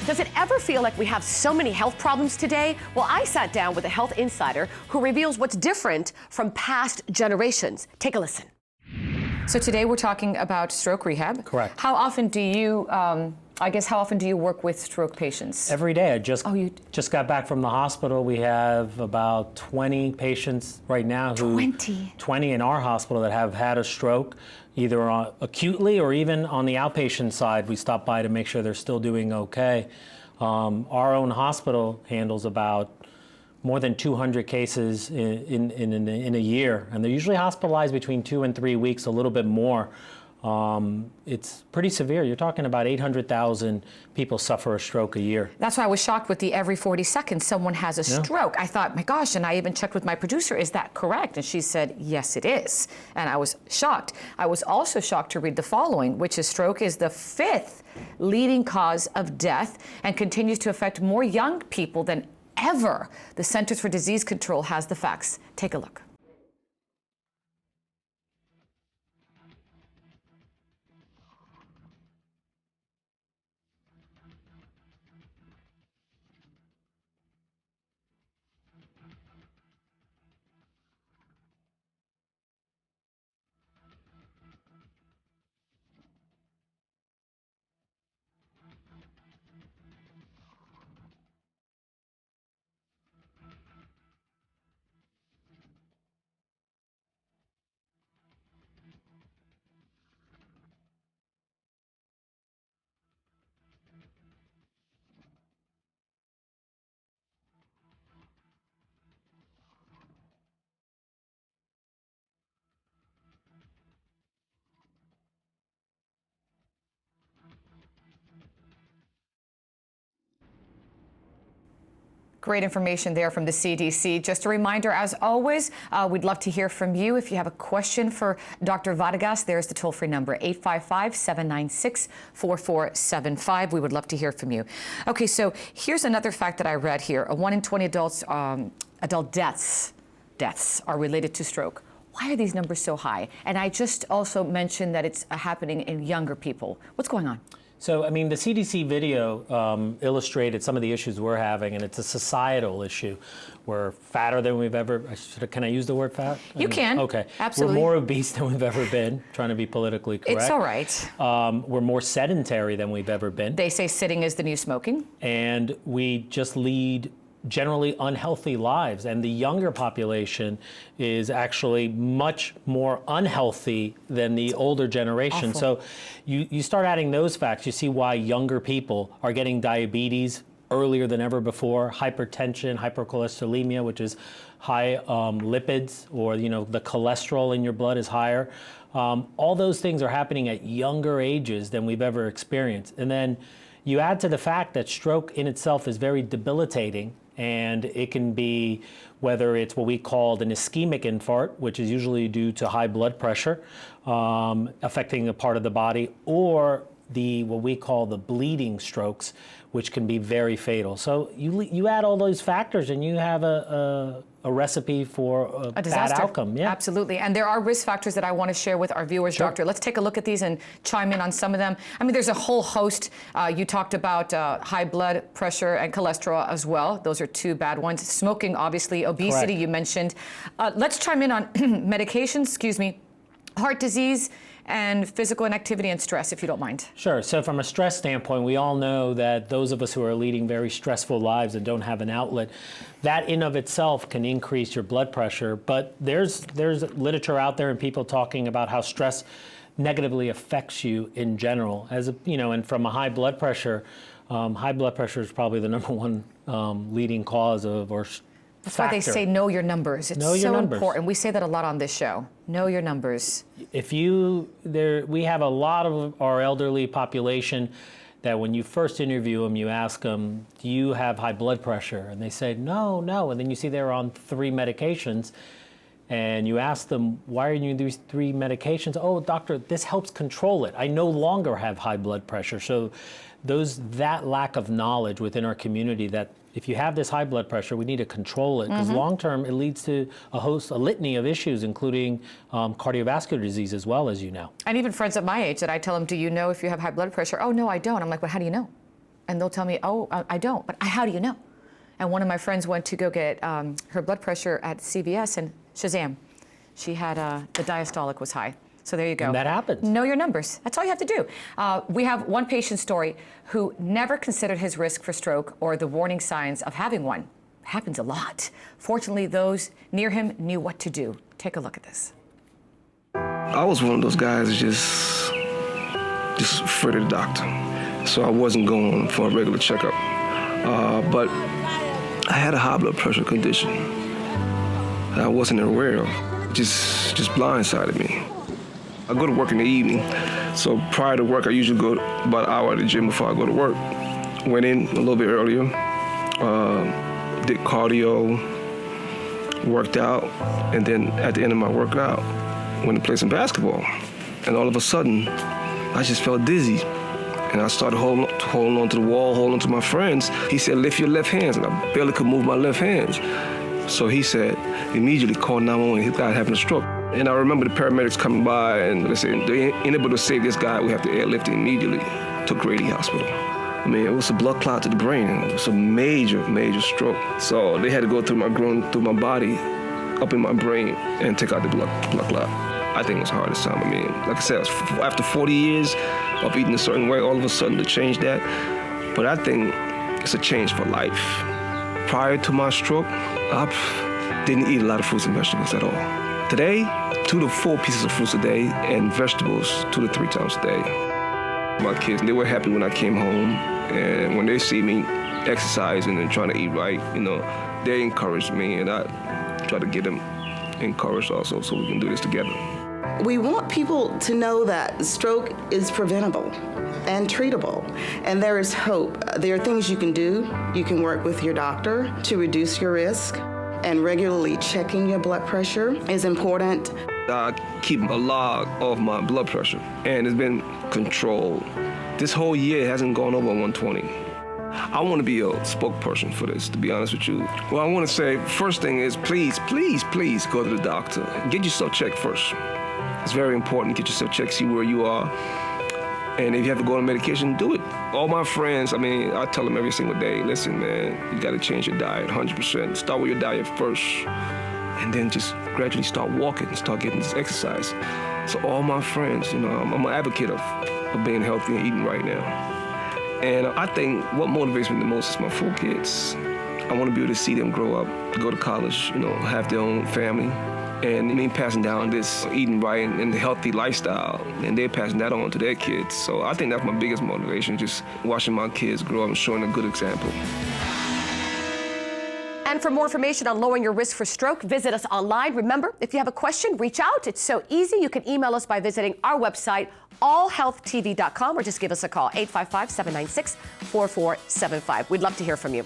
Does it ever feel like we have so many health problems today? Well, I sat down with a health insider who reveals what's different from past generations. Take a listen. So today we're talking about stroke rehab. Correct. How often do you, how often do you work with stroke patients? Every day. I just you got back from the hospital. We have about 20 patients right now who 20 in our hospital that have had a stroke, either acutely or even on the outpatient side. We stop by to make sure they're still doing okay. Our own hospital handles about more than 200 cases in a year, and they're usually hospitalized between 2 and 3 weeks, a little bit more. It's pretty severe. You're talking about 800,000 people suffer a stroke a year. That's why I was shocked with the every 40 seconds someone has a stroke. I thought, my gosh, and I even checked with my producer, is that correct? And she said, yes, it is. And I was shocked. I was also shocked to read the following, which is stroke is the 5th leading cause of death and continues to affect more young people than ever. The Centers for Disease Control has the facts. Take a look. Great information there from the CDC. Just a reminder, as always, we'd love to hear from you. If you have a question for Dr. Vargas, there's the toll-free number, 855-796-4475. We would love to hear from you. Okay, so here's another fact that I read here. 1 in 20 adult deaths are related to stroke. Why are these numbers so high? And I just also mentioned that it's happening in younger people. What's going on? So, I mean, the CDC video illustrated some of the issues we're having, and it's a societal issue. We're fatter than we've ever, can I use the word fat? You can. Okay. Absolutely. We're more obese than we've ever been, trying to be politically correct. It's all right. We're more sedentary than we've ever been. They say sitting is the new smoking. And we just lead generally unhealthy lives, and the younger population is actually much more unhealthy than the older generation. Awful. So you start adding those facts, you see why younger people are getting diabetes earlier than ever before, hypertension, hypercholesterolemia, which is high lipids, or the cholesterol in your blood is higher. All those things are happening at younger ages than we've ever experienced. And then you add to the fact that stroke in itself is very debilitating, and it can be, whether it's what we call an ischemic infarct, which is usually due to high blood pressure affecting a part of the body, or what we call the bleeding strokes, which can be very fatal. So you add all those factors and you have a recipe for a bad outcome. Yeah. Absolutely. And there are risk factors that I want to share with our viewers, Sure. Doctor. Let's take a look at these and chime in on some of them. I mean, there's a whole host. You talked about high blood pressure and cholesterol as well. Those are two bad ones. Smoking, obviously. Obesity, Correct. You mentioned. Let's chime in on medications, heart disease, and physical inactivity and stress, if you don't mind. Sure. So from a stress standpoint, we all know that those of us who are leading very stressful lives and don't have an outlet, that in of itself can increase your blood pressure. But there's literature out there and people talking about how stress negatively affects you in general. And from a high blood pressure is probably the number one leading cause of That's factor. why they say know your numbers. It's so important. We say that a lot on this show. Know your numbers. We have a lot of our elderly population that when you first interview them, you ask them, do you have high blood pressure? And they say, no. And then you see they're on 3 medications. And you ask them, why are you using these 3 medications? Oh, doctor, this helps control it. I no longer have high blood pressure. So that lack of knowledge within our community, that if you have this high blood pressure, we need to control it, because long term it leads to a litany of issues, including cardiovascular disease as well, as you know. And even friends at my age that I tell them, do you know if you have high blood pressure? Oh, no, I don't. I'm like, well, how do you know? And they'll tell me, oh, I don't, but how do you know? And one of my friends went to go get her blood pressure at CVS, and shazam, she had the diastolic was high. So there you go. And that happens. Know your numbers. That's all you have to do. We have one patient story who never considered his risk for stroke or the warning signs of having one. Happens a lot. Fortunately, those near him knew what to do. Take a look at this. I was one of those guys just afraid of the doctor. So I wasn't going for a regular checkup. But I had a high blood pressure condition that I wasn't aware of. Just blindsided me. I go to work in the evening, so prior to work, I usually go about an hour at the gym before I go to work. Went in a little bit earlier, did cardio, worked out, and then at the end of my workout, went to play some basketball. And all of a sudden, I just felt dizzy. And I started holding on to the wall, holding on to my friends. He said, lift your left hands, and I barely could move my left hands. So he said, immediately call 911, his guy having a stroke. And I remember the paramedics coming by and they said, they ain't able to save this guy, we have to airlift him immediately to Grady Hospital. I mean, it was a blood clot to the brain, and it was a major, major stroke. So they had to go through my body, up in my brain, and take out the blood clot. I think it was the hardest time. I mean, like I said, after 40 years of eating a certain way, all of a sudden to change that. But I think it's a change for life. Prior to my stroke, I didn't eat a lot of fruits and vegetables at all. Today, 2 to 4 pieces of fruits a day and vegetables 2 to 3 times a day. My kids, they were happy when I came home, and when they see me exercising and trying to eat right, you know, they encourage me, and I try to get them encouraged also so we can do this together. We want people to know that stroke is preventable and treatable, and there is hope. There are things you can do. You can work with your doctor to reduce your risk, and regularly checking your blood pressure is important. I keep a log of my blood pressure, and it's been controlled. This whole year it hasn't gone over 120. I want to be a spokesperson for this, to be honest with you. Well, I want to say, first thing is please, please, please go to the doctor. Get yourself checked first. It's very important. Get yourself checked, see where you are. And if you have to go on medication, do it. All my friends, I mean, I tell them every single day, listen, man, you got to change your diet 100%. Start with your diet first, and then just gradually start walking, start getting this exercise. So all my friends, you know, I'm an advocate of being healthy and eating right now. And I think what motivates me the most is my 4 kids. I want to be able to see them grow up, go to college, you know, have their own family. And me passing down this eating right and healthy lifestyle, and they're passing that on to their kids. So I think that's my biggest motivation, just watching my kids grow up and showing a good example. And for more information on lowering your risk for stroke, visit us online. Remember, if you have a question, reach out. It's so easy. You can email us by visiting our website, allhealthtv.com, or just give us a call, 855-796-4475. We'd love to hear from you.